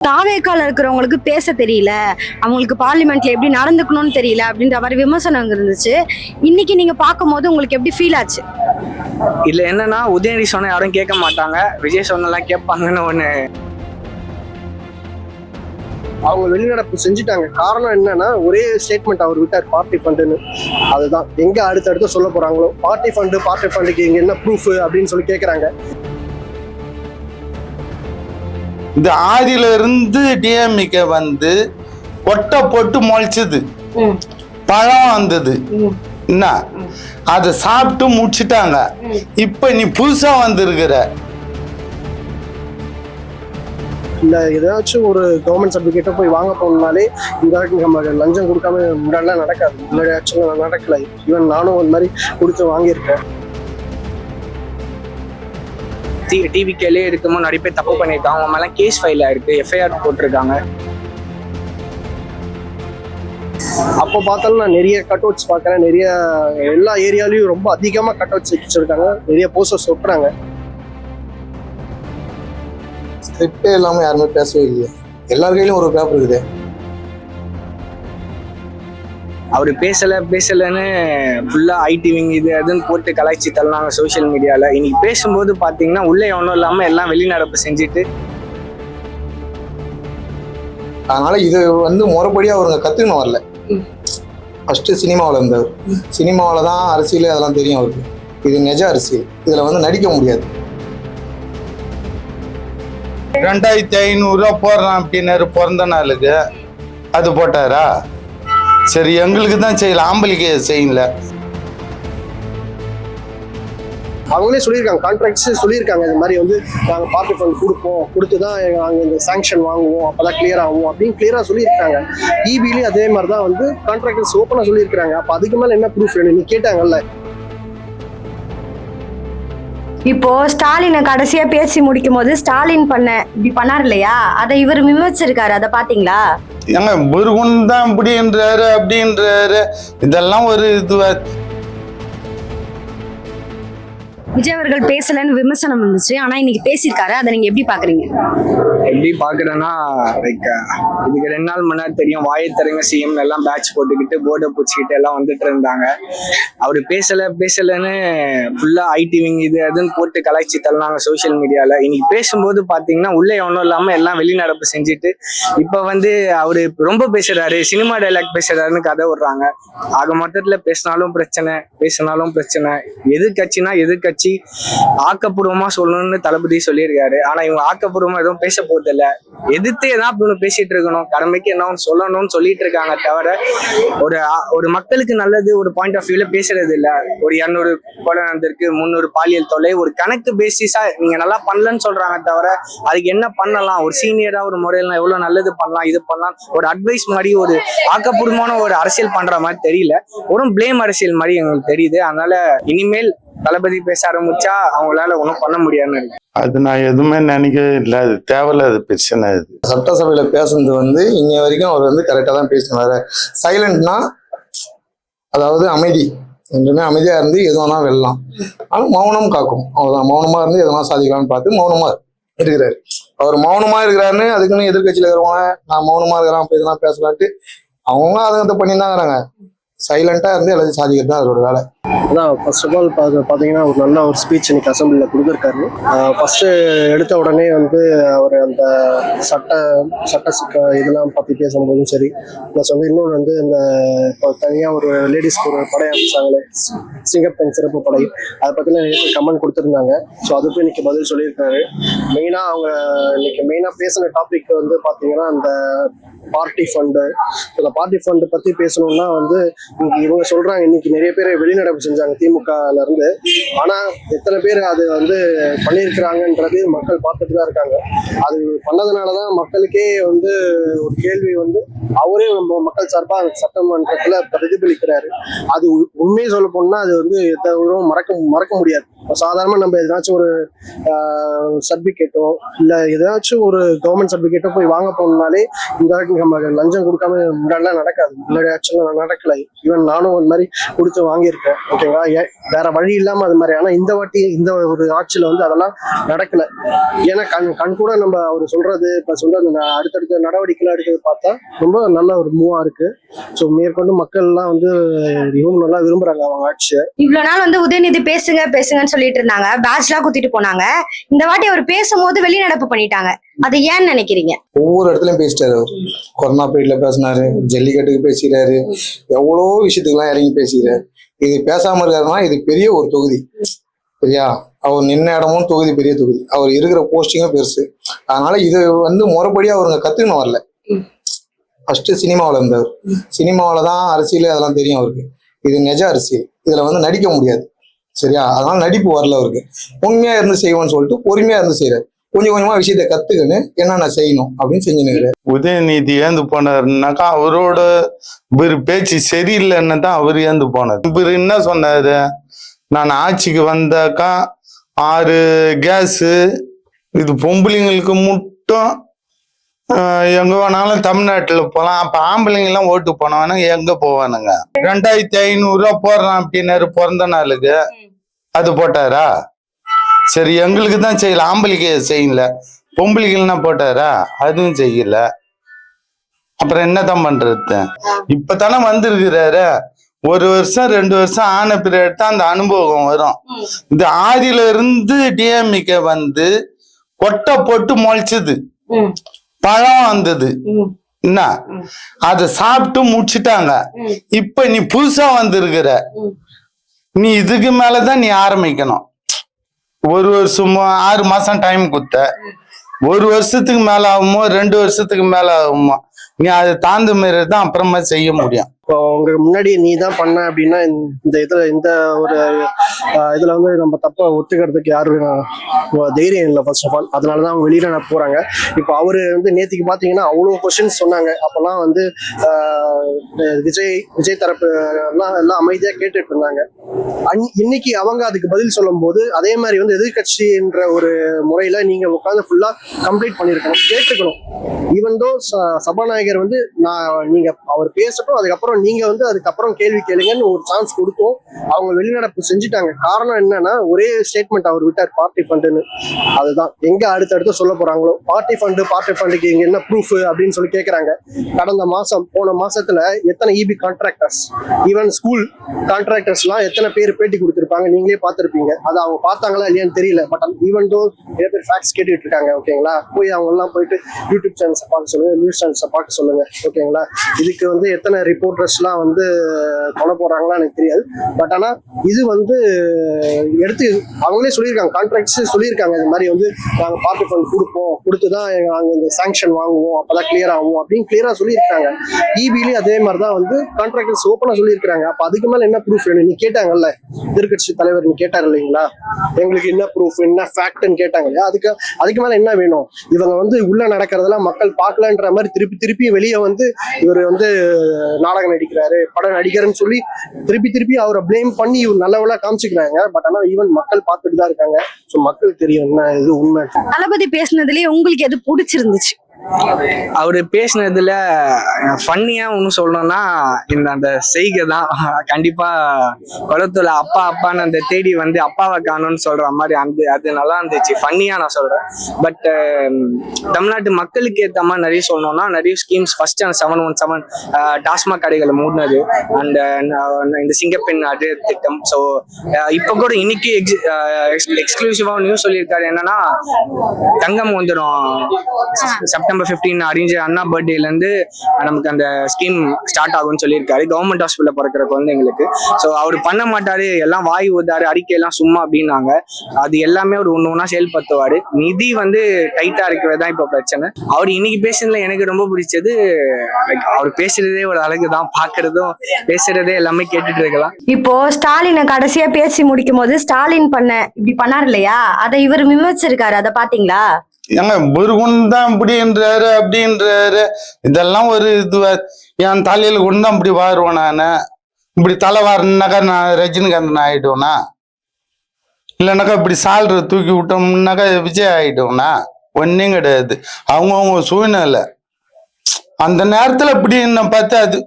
தாவேக்கால இருக்கிறவங்களுக்கு பேச தெரியல, அவங்களுக்கு பார்லிமெண்ட்ல எப்படி நடந்துக்கணும்னு தெரியல அப்படின்ற மாதிரி விமர்சனம் இருந்துச்சு. இன்னைக்கு நீங்க பார்க்கும்போது உங்களுக்கு எப்படி ஃபீல் ஆச்சு? இதுல என்னன்னா, உதயநிதி சொன்னா யாரும் கேட்க மாட்டாங்க, விஜய் சொன்னெல்லாம் கேட்பாங்கன்னு ஒண்ணு. அவங்க வெளிநடப்பு செஞ்சுட்டாங்க. காரணம் என்னன்னா, ஒரே ஸ்டேட்மெண்ட் அவர் விட்டார், பார்ட்டி ஃபண்டுன்னு. அதுதான் எங்க அடுத்தடுத்து சொல்ல போறாங்களோ, பார்ட்டி ஃபண்டுக்கு இங்க என்ன ப்ரூஃப் அப்படின்னு சொல்லி கேட்கறாங்க. இந்த ஆதியில இருந்து டிஎம்கே வந்து கொட்டை போட்டு முளைச்சது, பழம் வந்தது, என்ன அதை சாப்பிட்டு முடிச்சுட்டாங்க. இப்ப நீ புதுசா வந்திருக்கிற இல்ல ஏதாச்சும் ஒரு கவர்மெண்ட் சர்டிபிகேட்டை போய் வாங்க போனாலே இந்த வரைக்கும் நம்ம லஞ்சம் கொடுக்காம முன்னாடிலாம் நடக்காது. முன்னாடி ஆக்சுவலாக நடக்கல. ஈவன் நானும் அந்த மாதிரி கொடுத்து வாங்கியிருக்கேன். டிவிக்கேலே இருக்கும்போது நிறைய பேர் தப்பு பண்ணியிருக்காங்க, அவங்க மேலே கேஸ் ஃபைல் ஆயிருக்கு, எஃப்ஐஆர் போட்டிருக்காங்க. அப்போ பார்த்தாலும் நான் நிறைய கட் அவுட்ஸ் பார்க்குறேன். நிறைய எல்லா ஏரியாலையும் ரொம்ப அதிகமாக கட் அவுட்ஸ் வச்சிருக்காங்க, நிறைய போஸ்டர்ஸ் ஒட்டுறாங்க. ஸ்கிரிப்டே இல்லாமல் யாருமே பேசவே இல்லையா? எல்லார் கையிலும் ஒரு பேப்பர் இருக்குது. அவர் பேசலன்னு ஃபுல்லா ஐடிவிங் இது அதுன்னு போட்டு கலாய்ச்சி தள்ளினாங்க சோசியல் மீடியால. இன்னைக்கு பேசும்போது பாத்தீங்கன்னா உள்ளே ஒன்றும் இல்லாம எல்லாம் வெளிநடப்பு செஞ்சுட்டு, அதனால இது வந்து முறைப்படியா அவருங்க கத்துக்கணும் வரல. ஃபர்ஸ்ட் சினிமாவில் இருந்தவர், சினிமாவில் தான் அரசியல் அதெல்லாம் தெரியும் அவருக்கு. இது நிஜ அரசியல், இதுல வந்து நடிக்க முடியாது. 2500 போடுறான் அப்படின்னாரு பிறந்த நாளுக்கு, அது போட்டாரா? சரி, எங்களுக்கு தான் செய்யல, ஆம்பளைக்கு செய்யல. அவங்களே சொல்லியிருக்காங்க, கான்ட்ராக்ட்ஸ் சொல்லியிருக்காங்க, இது மாதிரி வந்து நாங்கள் பார்ட்டி ஃபண்ட் கொடுப்போம், கொடுத்து தான் நாங்கள் இந்த சாங்ஷன் வாங்குவோம், அப்போதான் கிளியர் ஆகும் அப்படின்னு கிளியராக சொல்லியிருக்காங்க. இபிலையும் அதே மாதிரி தான் வந்து கான்ட்ராக்டர்ஸ் ஓப்பனாக சொல்லியிருக்காங்க. அப்போ அதுக்கு மேலே என்ன ப்ரூஃப் வேணும்? நீ கேட்டாங்கல்ல. இப்போ ஸ்டாலினை கடைசியா பேசி முடிக்கும் போது ஸ்டாலின் இப்படி பண்ணார் இல்லையா, அதை இவர் விமர்சிச்சிருக்காரு, அதை பாத்தீங்களா? ஏங்க முருகன் தான் இப்படின்றாரு அப்படின்றாரு, இதெல்லாம் ஒரு இதுவா? விஜய் அவர்கள் பேசலன்னு விமர்சனம் இருந்துச்சு, ஆனா இன்னைக்கு பேசியிருக்காரு, அதை நீங்க எப்படி பாக்குறீங்க? எப்படி பாக்குறேன்னா, லைக் இதுக்கு 2 நாள் முன்னாடி தெரியும், வாயத்தரங்க சிஎம் எல்லாம் பேட்ச் போட்டுக்கிட்டு போர்டை பிடிச்சிக்கிட்டு எல்லாம் வந்துட்டு இருந்தாங்க. அவரு பேசலன்னு ஃபுல்லா ஐடிவிங் இது அதுன்னு போட்டு கலாய்ச்சி தள்ளினாங்க சோசியல் மீடியால. இன்னைக்கு பேசும்போது பாத்தீங்கன்னா உள்ளே ஒன்றும் இல்லாம எல்லாம் வெளிநடப்பு செஞ்சுட்டு, இப்ப வந்து அவரு ரொம்ப பேசுறாரு, சினிமா டைலாக் பேசுறாருன்னு கதை விடுறாங்க. ஆக மொத்தத்துல பேசினாலும் பிரச்சனை, பேசினாலும் பிரச்சனை. எதிர்கட்சினா எதிர்கட்சி ஆக்கப்பூர்வமா சொல்லணும்னு தளபதி சொல்லியிருக்காரு. ஆனா இவங்க ஆக்கப்பூர்வமா எதுவும் பேச போறது இல்ல, எதிர்த்து ஏதாவது பேசிட்டு இருக்கணும், கடமைக்கு என்ன சொல்லணும்னு சொல்லிட்டு இருக்காங்க தவிர ஒரு மக்களுக்கு நல்லது ஒரு பாயிண்ட் ஆஃப் வியூல பேசுறது இல்ல. ஒரு 200 கொலை நடந்திருக்கு, 300 பாலியல் தொல்லை, ஒரு கணக்கு பேசிஸா நீங்க நல்லா பண்ணலன்னு சொல்றாங்க தவிர அதுக்கு என்ன பண்ணலாம், ஒரு சீனியரா ஒரு முறையில எவ்வளவு நல்லது பண்ணலாம், இது பண்ணலாம், ஒரு அட்வைஸ் மாதிரி ஒரு ஆக்கப்பூர்வமான ஒரு அரசியல் பண்ற மாதிரி தெரியல, ஒரு பிளேம் அரசியல் மாதிரி எங்களுக்கு தெரியுது. அதனால இனிமேல் தளபதி பேச ஆரம்பிச்சா அவங்களால ஒன்றும் பண்ண முடியாதுன்னு இருக்கு. அது நான் எதுவுமே நினைக்கவே இல்லை, அது தேவையில்ல, அது பிரச்சனை. இது சட்டசபையில பேசுனது வந்து இன்ன வரைக்கும் அவர் வந்து கரெக்டா தான் பேசினாரு. சைலண்ட்னா அதாவது அமைதி, என்றுமே அமைதியா இருந்து எதுவானா வெல்லலாம், ஆனா மௌனம் காக்கும். அவ்வளவுதான், மௌனமா இருந்து எதனா சாதிக்கலாம்னு பார்த்து மௌனமா இருக்கிறாரு. அவர் மௌனமா இருக்கிறாருன்னு அதுக்குன்னு எதிர்கட்சியில இருக்கிறவங்க நான் மௌனமா இருக்கிறான் அப்ப இதெல்லாம் பேசலான்ட்டு அவங்க அதை பண்ணிதான் இருக்கிறாங்க. சைலண்டா இருந்து எல்லாத்தையும் சாதிக்கிறது தான் அவரோட வேலை. அதான் ஃபர்ஸ்ட் ஆஃப் ஆல் பார்த்தீங்கன்னா ஒரு நல்ல ஒரு ஸ்பீச் இன்னைக்கு அசம்பிளியில் கொடுத்துருக்காரு. ஃபர்ஸ்ட் எடுத்த உடனே வந்து அவர் அந்த சட்ட இதெல்லாம் பற்றி பேசும்போதும் சரி, ப்ளஸ் வந்து இன்னொன்று வந்து இந்த இப்போ தனியாக ஒரு லேடிஸ்க்கு ஒரு படை அமைச்சாங்களே, சிங்கப்பெண் சிறப்பு படை, அதை பற்றிலாம் நிறைய கமெண்ட் கொடுத்துருந்தாங்க. ஸோ அதுக்கு இன்னைக்கு பதில் சொல்லியிருக்காரு. மெயினாக அவங்க இன்னைக்கு மெயினாக பேசின டாபிக் வந்து பார்த்தீங்கன்னா அந்த பார்ட்டி ஃபண்டு. இந்த பார்ட்டி ஃபண்டு பற்றி பேசணும்னா வந்து இவங்க சொல்றாங்க இன்னைக்கு நிறைய பேர் வெளிநடப்பு செஞ்சாங்க திமுகல இருந்து. ஆனா எத்தனை பேர் அது வந்து பண்ணியிருக்கிறாங்கன்றது மக்கள் பார்த்துட்டு தான் இருக்காங்க. அது பண்ணதுனாலதான் மக்களுக்கே வந்து ஒரு கேள்வி வந்து அவரே மக்கள் சார்பா சட்டமன்றத்துல பிரதிபலிக்கிறாரு. அது உண்மையை சொல்ல போனா அது வந்து மறக்க முடியாது. சாதாரணமா நம்ம எதாச்சும் ஒரு சர்டிபிகேட்டோ இல்ல ஏதாச்சும் ஒரு கவர்மெண்ட் சர்டிபிகேட்டோ போய் வாங்க போனாலே இந்த வரைக்கும் நம்ம லஞ்சம் கொடுக்காம முன்னாடிலாம் நடக்காது. முன்னாடி ஆக்சுவலா நடக்கல. ஈவன் நானும் அந்த மாதிரி கொடுத்து வாங்கியிருக்கேன். ஓகேங்களா, வேற வழி இல்லாம அது மாதிரி. ஆனா இந்த வாட்டி இந்த ஒரு ஆட்சியில வந்து அதெல்லாம் நடக்கல. ஏன்னா கண் கூட நம்ம அவர் சொல்றது இப்ப சொல்றது அடுத்தடுத்த நடவடிக்கைலாம் எடுக்கிறது பார்த்தா ரொம்ப நல்ல ஒரு மூவா இருக்கு. ஸோ மேற்கொண்டு மக்கள் எல்லாம் வந்து இவங்க நல்லா விரும்புறாங்க அவங்க ஆட்சியை. இவ்வளவு நாள் வந்து உதயநிதி பேசுங்கன்னு சொல்லிட்டு இருந்தாங்க, பேட்ச்லாம் குத்திட்டு போனாங்க. இந்த வாட்டி அவர் பேசும்போது வெளிநடப்பு பண்ணிட்டாங்க. அது ஏன்னு நினைக்கிறீங்க? ஒவ்வொரு இடத்துலயும் பேசிட்டாரு அவர். கொரோனா பீரியட்ல பேசினாரு, ஜல்லிக்கட்டுக்கு பேசிக்கிறாரு, எவ்வளோ விஷயத்துக்குலாம் இறங்கி பேசிக்கிறாரு. இது பேசாம இருக்காருன்னா இது பெரிய ஒரு தொகுதி, சரியா? அவர் நின்ன இடமும் தொகுதி, பெரிய தொகுதி. அவர் இருக்கிற போஸ்டிங்கும் பெருசு. அதனால இது வந்து முறைப்படியா அவருங்க கத்துக்கணும் வரல. ஃபர்ஸ்ட் சினிமாவில் இருந்தவர். சினிமாவில் தான் அரசியல் அதெல்லாம் தெரியும் அவருக்கு. இது நிஜ அரசியல், இதுல வந்து நடிக்க முடியாது, சரியா? அதனால நடிப்பு வரல அவருக்கு. உண்மையா இருந்து செய்வோம்னு சொல்லிட்டு பொறுமையா இருந்து செய்யறாரு. கொஞ்சம் கொஞ்சமா விஷயத்த கத்துக்கன்னு என்னென்ன செய்யணும் அப்படின்னு செஞ்சுன்னு. உதயநிதி ஏந்து போனாருனாக்கா அவரோட இவர் பேச்சு சரியில்லைன்னு தான் அவர் ஏந்து போனார். இவர் என்ன சொன்னாரு, நான் ஆட்சிக்கு வந்தாக்கா 6 கேஸு, இது பொம்பளைங்களுக்கு மட்டும் எங்க வேணாலும் தமிழ்நாட்டுல போலாம். அப்ப ஆம்பளைங்கெல்லாம் ஓட்டு போனவனா எங்க போவானுங்க? 2500 போடுறான் அப்படின்னாரு பிறந்த நாளுக்கு. அது போட்டாரா? சரி, எங்களுக்கு தான் செய்யல, ஆம்பளைக்கு செய்யல. பொம்பளைக்குன்னா போட்டாரா? அதுவும் செய்யல. அப்புறம் என்னதான் பண்றது? இப்பதானே வந்திருக்கிறாரு. 1 வருஷம் 2 வருஷம் ஆன பிறகு தான் அந்த அனுபவம் வரும். இந்த ஆதியில இருந்து டிஎம்கே வந்து கொட்டை போட்டு முளைச்சது, பழம் வந்தது, என்ன அதை சாப்பிட்டு முடிச்சுட்டாங்க. இப்ப நீ புதுசா வந்திருக்கிற, நீ இதுக்கு மேலதான் நீ ஆரம்பிக்கணும். 1 வருஷமோ 6 மாசம் டைம் கொடுத்த, 1 வருஷத்துக்கு மேல ஆகுமோ 2 வருஷத்துக்கு மேல ஆகுமோ, நீ அதை தாழ்ந்த மாரி தான் அப்புறமா செய்ய முடியும். இப்போ உங்க முன்னாடி நீ தான் பண்ண அப்படின்னா இந்த ஒரு இதுல வந்து நம்ம தப்ப ஒத்துக்கிறதுக்கு யாரும் தைரியம் இல்லை ஃபர்ஸ்ட் ஆஃப் ஆல். அதனாலதான் அவங்க வெளியில போறாங்க. இப்போ அவரு வந்து நேத்திக்கு பாத்தீங்கன்னா அவ்வளவு கொஸ்டின்ஸ் சொன்னாங்க. அப்பெல்லாம் வந்து விஜய் தரப்பு எல்லாம் அமைதியா கேட்டுட்டு இருந்தாங்க. இன்னைக்கு அவங்க அதுக்கு பதில் சொல்லும் போது அதே மாதிரி வந்து எதிர்கட்சின்ற ஒரு முறையில நீங்க உட்காந்து ஃபுல்லா கம்ப்ளீட் பண்ணிருக்கணும், கேட்டுக்கணும். ஈவன் தோ சபாநாயகர் வந்து நீங்க அவர் பேசட்டும், அதுக்கப்புறம் நீங்க வந்து அதுக்கப்புறம் கேள்வி கேளுங்கன்னு ஒரு சான்ஸ் கொடுத்தோம். அவங்க வெளிநடப்பு செஞ்சுட்டாங்க. காரணம் என்னன்னா ஒரே ஸ்டேட்மெண்ட் அவர் விட்டார், பார்ட்டி ஃபண்டுன்னு. அதுதான் எங்க அடுத்தடுத்து சொல்ல போறாங்களோ. பார்ட்டி ஃபண்டுக்கு இங்க என்ன ப்ரூஃப் அப்படின்னு சொல்லி கேட்கறாங்க. போன மாசத்துல எத்தனை EB contractors, even school contractors எல்லாம் எத்தனை பேர் பேட்டி கொடுத்திருப்பாங்க, நீங்களே பார்த்திருப்பீங்க. அது அவங்க பார்த்தாங்களா இல்லையான்னு தெரியல. பட் ஈவன் தோ நிறைய பேர் ஃபேக்ட்ஸ் கேட்டுட்டு இருக்காங்க. ஓகேங்களா, போய் அவங்க எல்லாம் போயிட்டு யூடியூப் சேனல்ஸை பார்க்க சொல்லுங்க, நியூஸ் சேனல்ஸை பார்க்க சொல்லுங்க. ஓகேங்களா, இதுக்கு வந்து எத்தனை ரிப்போர்ட்டர்ஸ்லாம் வந்து கொலை போடுறாங்களா எனக்கு தெரியாது. பட் ஆனா இது வந்து எடுத்து அவங்களே சொல்லியிருக்காங்க, கான்ட்ராக்ட்ஸ் சொல்லியிருக்காங்க. இது மாதிரி வந்து நாங்க பார்ட்டி ஃபண்ட் கொடுப்போம், கொடுத்துதான் நாங்க இந்த சாங்ஷன் வாங்குவோம், அப்பதான் கிளியர் ஆகும் அப்படின்னு கிளியரா சொல்லியிருக்காங்க. இபிலையும் அதே மாதிரிதான் வந்து கான்ட்ராக்டர்ஸ் ஓப்பனா சொல்லியிருக்காங்க. அப்ப அதுக்கு மேல என்ன ப்ரூஃப் வேணும்? நீ கேட்டாங்கல்ல, எதிர்கட்சி தலைவர் நீ கேட்டார் இல்லைங்களா, எங்களுக்கு என்ன ப்ரூஃப் என்ன ஃபேக்ட்னு கேட்டாங்க இல்லையா? அதுக்கு மேல என்ன வேணும்? இவங்க வந்து உள்ள நடக்கிறதெல்லாம் மக்கள் பார்க்கலன்ற மாதிரி திருப்பி வெளியே வந்து இவர் வந்து நாடகம் நடிக்கிறாரு, படம் நடிக்கிறேன்னு சொல்லி திருப்பி அவரை பிளேம் பண்ணி இவர் நல்லவளா காமிச்சுக்கிறாங்க. பட் ஆனா ஈவன் மக்கள் பார்த்துட்டு தான் இருக்காங்க. ஸோ மக்களுக்கு தெரியும் என்ன இது உண்மை. தளபதி பேசுனதுலயே உங்களுக்கு எது பிடிச்சிருந்துச்சு? அவரு பேசினதுல ஃபன்னியா ஒண்ணு சொல்லணும்னா அந்த செய்கை தான். கண்டிப்பா குளத்துல அப்பான்னு அந்த தேடி வந்து அப்பாவை காணும்னு சொல்ற மாதிரி அது நல்லா இருந்துச்சு, ஃபன்னியா நான் சொல்றேன். பட் தமிழ்நாட்டு மக்களுக்கு ஏற்ற மாதிரி நிறைய சொல்லணும்னா நிறைய ஸ்கீம்ஸ். ஃபர்ஸ்ட் அந்த 717 டாஸ்மாக் கடைகளை மூடினது, அந்த இந்த சிங்கப்பெண் அது திட்டம். ஸோ இப்போ கூட இன்னைக்கு எக்ஸ்க்ளூசிவா நியூஸ் சொல்லியிருக்காரு, என்னன்னா தங்கம் வந்துடும் செப்டம்பர் 15 அறிஞ்ச அண்ணா பர்த்டேல இருந்து நமக்கு அந்த ஸ்கீம் ஸ்டார்ட் ஆகும்னு சொல்லியிருக்காரு, கவர்மெண்ட் ஹாஸ்பிட்டல் பிறக்கிற குழந்தைங்களுக்கு. ஸோ அவர் பண்ண மாட்டாரு, எல்லாம் வாய் ஊதாரு, அறிக்கையெல்லாம் சும்மா அப்படின்னாங்க. அது எல்லாமே அவர் ஒண்ணா செயல்படுத்துவாரு. நிதி வந்து டைட்டா இருக்கிறது தான் இப்போ பிரச்சனை. அவர் இன்னைக்கு பேசுனதுல எனக்கு ரொம்ப பிடிச்சது, அவர் பேசுறதே ஒரு அழகுதான், பாக்குறதும் பேசுறதே எல்லாமே கேட்டுட்டு இருக்கலாம். இப்போ ஸ்டாலினை கடைசியா பேசி முடிக்கும் போது ஸ்டாலின் இப்படி பண்ணாரு இல்லையா, அதை இவர் விமர்சிச்சிருக்காரு, அதை பாத்தீங்களா? ஏங்க முருகன் தான் இப்படின்றாரு அப்படின்றாரு, இதெல்லாம் ஒரு இது. என் தலையில கொண்டு தான் இப்படி வாருவேன் நானு. இப்படி தலை வாரினாக்கா நான் ரஜினிகாந்தன் ஆயிடுவேனா? இல்லைனாக்கா இப்படி சால்ற தூக்கி விட்டோம்னாக்கா விஜய் ஆயிடுவேனா? ஒன்னும் கிடையாது. அவங்கவுங்க சூழ்நிலை அந்த நேரத்துல இப்படி என்ன பார்த்து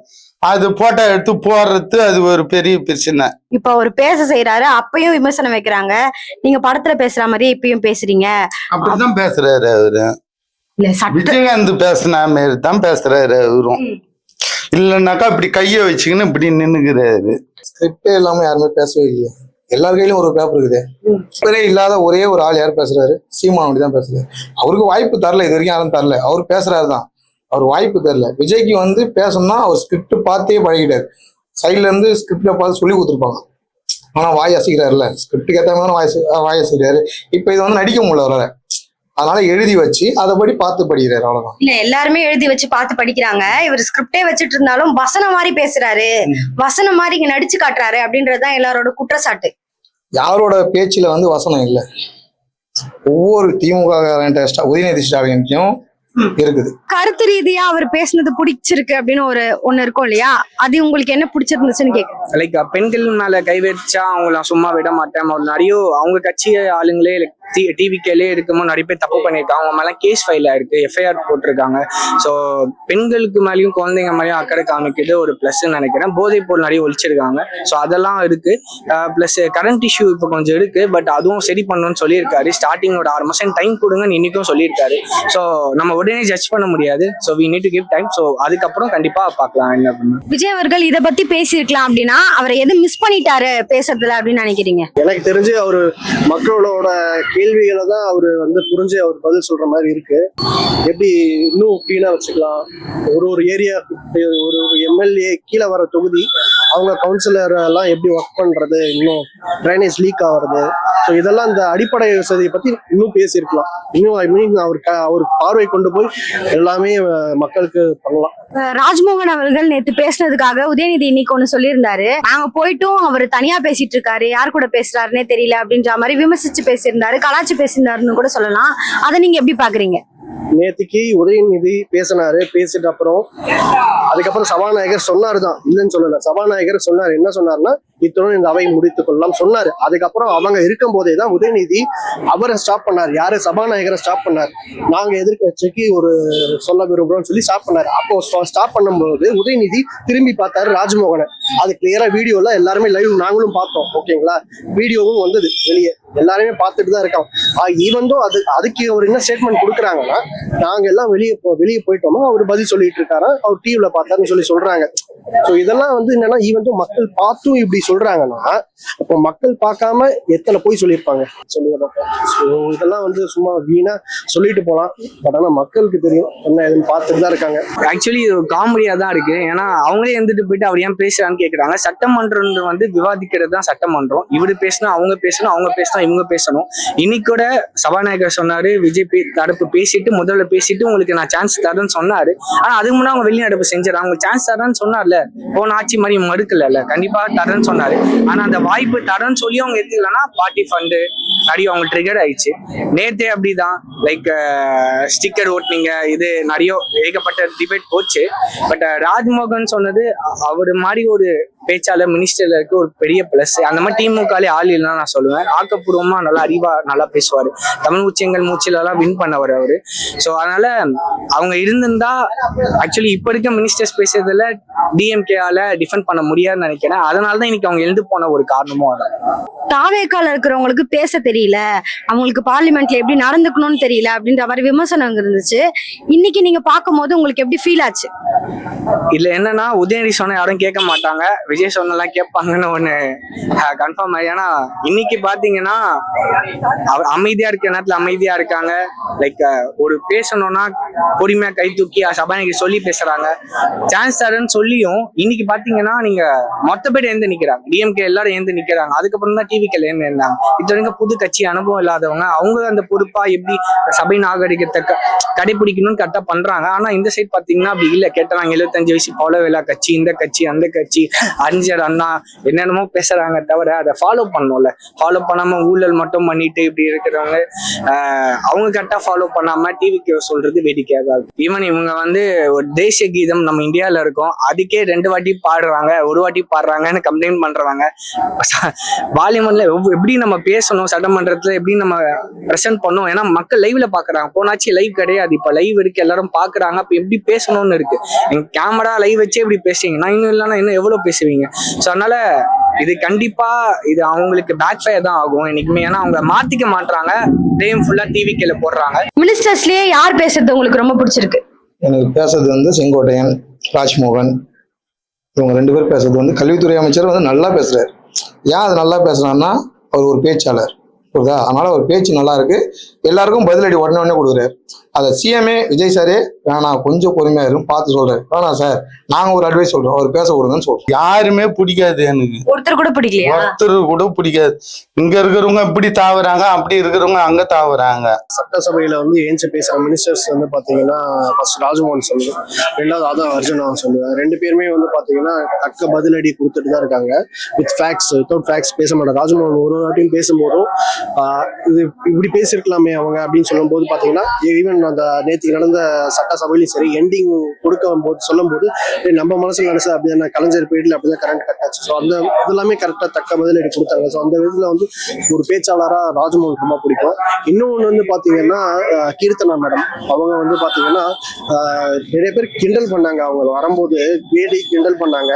அது போட்டோ எடுத்து போடுறது அது ஒரு பெரிய பிரச்சனை. இப்ப அவர் பேச செய்யறாரு, அப்பயும் விமர்சனம் வைக்கிறாங்க. நீங்க படத்துல பேசுற மாதிரியே இப்பயும் பேசுறீங்க. அப்படிதான் பேசுறாரு அவரு. இல்ல சட்ட விஜயகாந்த் பேசுன மாதிரி தான் பேசுறாரு அவரும். இல்லைன்னாக்கா இப்படி கைய வச்சுக்கின்னு இப்படி நின்னுக்கிறாரு. ஸ்கிரிப்டே இல்லாம யாருமே பேசவே இல்லையா? எல்லார் கையிலும் ஒரு பேப்பர் இருக்குது. பேரே இல்லாத ஒரே ஒரு ஆள் யார் பேசுறாரு? சீமான் அப்படிதான் பேசுறாரு. அவருக்கு வாய்ப்பு தரல, இது வரைக்கும் யாரும் தரல. அவர் பேசுறாரு தான், அவர் வாய்ப்பு தரல. விஜய்க்கு வந்து பேசணும்னா அவர் ஸ்கிரிப்ட் பார்த்தே பழகிட்டாரு. சைட்ல இருந்து ஸ்கிரிப்டை பார்த்து சொல்லி கொடுத்துருப்பாங்க. ஆனா வாய் அசைக்கிறாருல்ல, ஸ்கிரிப்டுக்கு ஏற்ற மாதிரி வாய் அசைக்கிறாரு. இப்ப இது வந்து நடிக்க முடியல அவரால். அதனால எழுதி வச்சு அதைப்படி பார்த்து படிக்கிறாரு, அவ்வளவுதான். இல்ல எல்லாருமே எழுதி வச்சு பார்த்து படிக்கிறாங்க. இவர் ஸ்கிரிப்டே வச்சுட்டு இருந்தாலும் வசனம் மாதிரி பேசுறாரு, வசனம் மாதிரி இங்க நடிச்சு காட்டுறாரு அப்படின்றதுதான் எல்லாரோட குற்றச்சாட்டு. யாரோட பேச்சுல வந்து வசனம் இல்லை. ஒவ்வொரு திமுக உதயநிதி ஸ்டாலின்டையும் இருக்குது. கருத்து ரீதியா அவர் பேசுனது பிடிச்சிருக்கு அப்படின்னு ஒண்ணு இருக்கும் இல்லையா? அது உங்களுக்கு என்ன பிடிச்சிருந்துச்சுன்னு கேட்க. லைக் பெண்கள் மேல கை வச்சா அவங்கள சும்மா விட மாட்டேன். நிறைய அவங்க கட்சி ஆளுங்களே டிவிக்கே இருக்கும்போது நிறைய பேர் தப்பு பண்ணியிருக்காங்க. அவங்க மேல கேஸ் ஃபைல் ஆயிருக்கு, எஃப்ஐஆர் போட்டிருக்காங்க. ஸோ பெண்களுக்கு மேலேயும் குழந்தைங்க மேலேயும் அக்கறை காமிக்கிறது ஒரு பிளஸ் நினைக்கிறேன். போதைப் பொருள் நிறைய ஒழிச்சிருக்காங்க. ஸோ அதெல்லாம் இருக்கு. பிளஸ் கரண்ட் இஷ்யூ இப்போ கொஞ்சம் இருக்கு, பட் அதுவும் சரி பண்ணணும்னு சொல்லியிருக்காரு. ஸ்டார்டிங் ஒரு 6 மாசம் டைம் கொடுங்கன்னு இன்னைக்கும் சொல்லியிருக்காரு. ஸோ நம்ம உடனே ஜட்ஜ் பண்ண முடியாது. So we need to give time. ஸோ அதுக்கப்புறம் கண்டிப்பா பார்க்கலாம் என்ன பண்ணு. விஜய் அவர்கள் இதை பத்தி பேசியிருக்கலாம் அப்படின்னா அவரை எது மிஸ் பண்ணிட்டாரு பேசுறதுல அப்படின்னு நினைக்கிறீங்க? எனக்கு தெரிஞ்சு அவரு மக்களோட கேள்விகளை தான் அவரு வந்து புரிஞ்சு அவர் பதில் சொல்ற மாதிரி இருக்கு. எப்படி இன்னும் கிளீனா வச்சுக்கலாம், ஒரு ஏரியா ஒரு எம்எல்ஏ கீழே வர தொகுதி அவங்க கவுன்சிலர் எல்லாம் எப்படி ஒர்க் பண்றது, இன்னும் ட்ரைனேஜ் லீக் ஆகுறது, ஸோ இதெல்லாம் இந்த அடிப்படை வசதியை பத்தி இன்னும் பேசியிருக்கலாம். இன்னும் ஐ மீன் அவர் பார்வை கொண்டு போய் எல்லாமே மக்களுக்கு பண்ணலாம். ராஜ்மோகன் அவர்கள் நேத்து பேசுனதுக்காக உதயநிதி இன்னைக்கு ஒண்ணு சொல்லியிருந்தாரு. நாங்க போயிட்டும் அவர் தனியா பேசிட்டு இருக்காரு, யார் கூட பேசுறாருன்னே தெரியல அப்படின்ற மாதிரி விமர்சிச்சு பேசியிருந்தாரு, கலாச்சி பேசியிருந்தாருன்னு கூட சொல்லலாம். அதை நீங்க எப்படி பாக்குறீங்க? நேற்றுக்கு உதயநிதி பேசினாரு. பேசிட்டு அதுக்கப்புறம் சபாநாயகர் சொன்னாரு தான், இல்லைன்னு சொல்லல. சபாநாயகர் சொன்னாரு, என்ன சொன்னாருன்னா இத்துடன் இந்த அவை முடித்துக் கொள்ளலாம் சொன்னாரு. அதுக்கப்புறம் அவங்க இருக்கும் போதே தான் உதயநிதி அவரை ஸ்டாப் பண்ணார். யாரு? சபாநாயகரை ஸ்டாப் பண்ணார். நாங்க எதிர்கட்சிக்கு ஒரு சொல்ல விரும்புறோம்னு சொல்லி ஸ்டாப் பண்ணாரு. அப்போ ஸ்டாப் பண்ணும்போது உதயநிதி திரும்பி பார்த்தாரு ராஜ்மோகனை. அது கிளியரா வீடியோல எல்லாருமே லைவ் நாங்களும் பார்த்தோம். ஓகேங்களா? வீடியோவும் வந்தது வெளியே, எல்லாருமே பார்த்துட்டு தான் இருக்காங்க. ஈவந்தோ அதுக்கு அவர் என்ன ஸ்டேட்மெண்ட் கொடுக்குறாங்கன்னா, நாங்க எல்லாம் வெளியே போயிட்டோமா அவர் பதில் சொல்லிட்டு இருக்காரா, அவர் டிவில பார்த்தாருன்னு சொல்லி சொல்றாங்க. ஸோ இதெல்லாம் வந்து என்னன்னா, ஈவந்தோ மக்கள் பார்த்தும் இப்படி சொல்றாங்கன்னா அப்போ மக்கள் பார்க்காம எத்தனை போய் சொல்லியிருப்பாங்க சொல்லுங்க. ஸோ இதெல்லாம் வந்து சும்மா வீணா சொல்லிட்டு போலாம். பட் ஆனா மக்களுக்கு தெரியும் என்ன எதுன்னு பார்த்துட்டு தான் இருக்காங்க. ஆக்சுவலி இது காமெடியா தான் இருக்கு. ஏன்னா அவங்களே இருந்துட்டு போயிட்டு அவர் ஏன் பேசுறான்னு கேக்குறாங்க. சட்டமன்றம் வந்து விவாதிக்கிறது தான் சட்டமன்றம். இவரு பேசினா அவங்க பேசணும், அவங்க பேசினா இவங்க பேசணும். இன்னைக்கு கூட சபாநாயகர் சொன்னாரு, விஜய் தரப்பு பேசிட்டு முதல்ல பேசிட்டு உங்களுக்கு நான் சான்ஸ் தரேன்னு சொன்னாரு. ஆனா அதுக்கு முன்னாடி அவங்க வெளிநடப்பு செஞ்சாரு. அவங்க சான்ஸ் தரேன்னு சொன்னார்ல, போன ஆட்சி மாதிரி மறுக்கல, கண்டிப்பா தரேன்னு சொன்னாரு. ஆனா அந்த வாய்ப்பு தரேன்னு சொல்லி அவங்க எடுத்துக்கலன்னா பார்ட்டி ஃபண்டு நிறைய அவங்க ட்ரிகர் ஆயிடுச்சு. நேத்தே அப்படிதான், லைக் ஸ்டிக்கர் ஓட்டுனீங்க, இது நிறைய ஏகப்பட்ட டிபேட் போச்சு. பட் ராஜ்மோகன் சொன்னது அவரு மாதிரி ஒரு பேச்சாளர் மினிஸ்டர்ல இருக்க ஒரு பெரிய பிளஸ். அந்த மாதிரி திமுகலே ஆள் இல்லைன்னு நான் சொல்லுவேன். ஆக்கப்பூர்வமா நல்லா அறிவா நல்லா பேசுவாரு. தமிழ் உச்சங்கள் மூச்சில எல்லாம் வின் பண்ணவர் அவரு. ஸோ அதனால அவங்க இருந்திருந்தா ஆக்சுவலி இப்ப இருக்க மினிஸ்டர்ஸ் பேசுறதுல டிஎம்கேயால டிஃபெண்ட் பண்ண முடியாதுன்னு நினைக்கிறேன். அதனாலதான் இன்னைக்கு அவங்க எழுந்து போன ஒரு காரணமும் அதான். தாவேக்கால இருக்கிறவங்களுக்கு பேச தெரியல, அவங்களுக்கு பார்லிமெண்ட்ல எப்படி நடந்துக்கணும்னு தெரியல அப்படின்ற மாதிரி விமர்சனம் இருந்துச்சு. இன்னைக்கு நீங்க பார்க்கும் போது உங்களுக்கு எப்படி ஃபீல் ஆச்சு? இல்ல என்னன்னா, உதயநிதி சொன்ன யாரும் கேட்க மாட்டாங்க, விஜய் சொன்னெல்லாம் கேட்பாங்கன்னு ஒண்ணு கன்ஃபார்ம் ஆகி. ஏன்னா இன்னைக்கு பாத்தீங்கன்னா அமைதியா இருக்க நேரத்துல அமைதியா இருக்காங்க. லைக் ஒரு பேசணும்னா பொறுமையா கை தூக்கி சபாநாயகர் சொல்லி பேசுறாங்க. சான்ஸ் தரேன்னு சொல்லியும் இன்னைக்கு பாத்தீங்கன்னா நீங்க மொத்த பேர் எழுந்து நிக்கிறாங்க. டிஎம்கே எல்லாரும் எழுந்து நிக்கிறாங்க. அதுக்கப்புறம் தான் டிவிக்கேல எழுந்து இருந்தாங்க. இத்தனைக்கும் புது கட்சி அனுபவம் இல்லாதவங்க அவங்க அந்த பொறுப்பா எப்படி சபை நாகரிகத்தை கடைபிடிக்கணும்னு கரெக்டா பண்றாங்க. ஆனா இந்த சைட் பாத்தீங்கன்னா அப்படி இல்ல. கேட்டாங்க 75 வயசு பவளவேலா கட்சி, இந்த கட்சி, அந்த கட்சி, அறிஞர் அண்ணா என்னென்னமோ பேசுறாங்க. தவிர அதை ஃபாலோ பண்ணணும்ல. ஃபாலோ பண்ணாம ஊழல் மட்டும் பண்ணிட்டு இப்படி இருக்கிறவங்க அவங்க கரெக்டா ஃபாலோ பண்ணாம டிவிக்கு சொல்றது வேடிக்கையாக இருக்கும். ஈவன் இவங்க வந்து ஒரு தேசிய கீதம் நம்ம இந்தியாவில இருக்கோம், அதுக்கே 2 வாட்டி பாடுறாங்க, ஒரு வாட்டி பாடுறாங்கன்னு கம்ப்ளைண்ட் பண்றவங்க. பார்லிமெண்ட்ல எப்படி நம்ம பேசணும், சட்டமன்றத்துல எப்படி நம்ம ப்ரெசென்ட் பண்ணணும், ஏன்னா மக்கள் லைவ்ல பாக்குறாங்க. போனாச்சு லைவ் கிடையாது, இப்ப லைவ் இருக்கு, எல்லாரும் பாக்குறாங்க. அப்ப எப்படி பேசணும்னு இருக்கு. எங்க கேமரா லைவ் வச்சே எப்படி பேசுவீங்க, நான் இன்னும் இல்லைன்னா இன்னும் எவ்வளவு பேசுவீங்க. ஸோ அதனால இது கண்டிப்பா இது அவங்களுக்கு பேக் ஃபயர் தான் ஆகும் என்னைக்குமே. ஏன்னா அவங்க மாத்திக்க மாட்டாங்க, டேம் ஃபுல்லா டிவி கீழே போடுறாங்க. மினிஸ்டர்ஸ்லயே யார் பேசுறது உங்களுக்கு ரொம்ப பிடிச்சிருக்கு? எனக்கு பேசுறது வந்து செங்கோட்டையன், ராஜ்மோகன், இவங்க 2 பேர் பேசுறது வந்து கல்வித்துறை அமைச்சர் வந்து நல்லா பேசுறாரு. ஏன் அது நல்லா பேசுறாருன்னா அவர் ஒரு பேச்சாளர், புரியுதா? அதனால அவர் பேச்சு நல்லா இருக்கு, எல்லாருக்கும் பதிலடி உடனே கொடுக்குறாரு. அதை சிஎம்ஏ விஜய் சாரே வேணாம் கொஞ்சம் பொறுமையா இருக்கும் பார்த்து சொல்றாரு. வேணாம் சார், நாங்க ஒரு அட்வைஸ் சொல்றோம், அவர் பேச விடுங்கன்னு சொல்றோம். யாருமே பிடிக்காது எனக்கு, ஒருத்தர் கூட பிடிக்கலையா? ஒருத்தர் கூட பிடிக்காது. இங்க இருக்கிறவங்க இப்படி தாவுறாங்க, அப்படி இருக்கிறவங்க அங்க தாவுறாங்க. சட்டசபையில வந்து ஏஞ்சி பேசுற மினிஸ்டர்ஸ் வந்து பாத்தீங்கன்னா ஃபர்ஸ்ட் ராஜ்மோகன் சொல்லுவேன், 2வது ஆதவ அர்ஜுனா சொல்லுவேன். 2 பேருமே வந்து பாத்தீங்கன்னா தக்க பதிலடி கொடுத்துட்டு தான் இருக்காங்க. வித் ஃபேக்ட்ஸ், வித்தவுட் ஃபேக்ட்ஸ் பேச மாட்டாங்க. ராஜ்மோகன் ஒரு வாட்டியும் பேசும்போதும் இது இப்படி பேசியிருக்கலாமே அவங்க அப்படின்னு சொல்லும்போது பாத்தீங்கன்னா, ஈவன் அந்த நேற்றுக்கு நடந்த சட்டசபையிலும் சரி எண்டிங் கொடுக்கும் போது சொல்லும் போது நம்ம மனசுல நினைச்சது அப்படிதான், கலைஞர் பீரியட்ல அப்படிதான் கரண்ட் கட் ஆச்சு. ஸோ அந்த இதெல்லாமே கரெக்டா தக்க பதிலடி கொடுத்தாங்க. ஸோ அந்த விதத்துல வந்து ஒரு பேச்சாளரா ராஜ்மோகன் ரொம்ப பிடிக்கும். இன்னொன்று வந்து பாத்தீங்கன்னா கீர்த்தனா மேடம், அவங்க வந்து பாத்தீங்கன்னா நிறைய பேர் கிண்டல் பண்ணாங்க, அவங்க வரும்போது வேடி கிண்டல் பண்ணாங்க.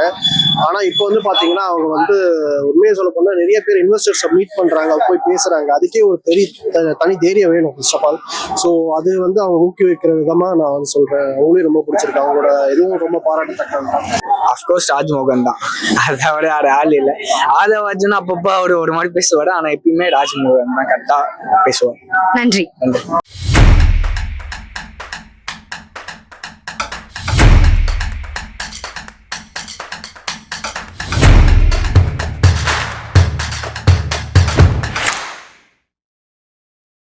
ஆனா இப்போ வந்து பாத்தீங்கன்னா அவங்க வந்து உண்மையை சொல்ல போனா நிறைய பேர் இன்வெஸ்டர்ஸ் மீட் பண்றாங்க, போய் பேசுறாங்க. அதுக்கே ஒரு தனி தைரியம் வேணும் ஃபர்ஸ்ட் ஆஃப் ஆல். ஸோ அது வந்து அவங்க ஊக்குவிக்கிற விதமா நான் வந்து சொல்றேன். அவங்களே ரொம்ப பிடிச்சிருக்கு, அவங்களோட இதுவும் ரொம்ப பாராட்டத்தக்க. அஃப்கோர்ஸ் ராஜ்மோகன் தான், அதை விட வேற ஆள் இல்லை. ஆதவ அர்ஜுனா அப்பப்போ அவர் ஒரு மாதிரி பேசுவாரு, ஆனா எப்பயுமே ராஜ்மோகன் தான் கரெக்டா பேசுவார். நன்றி. நன்றி.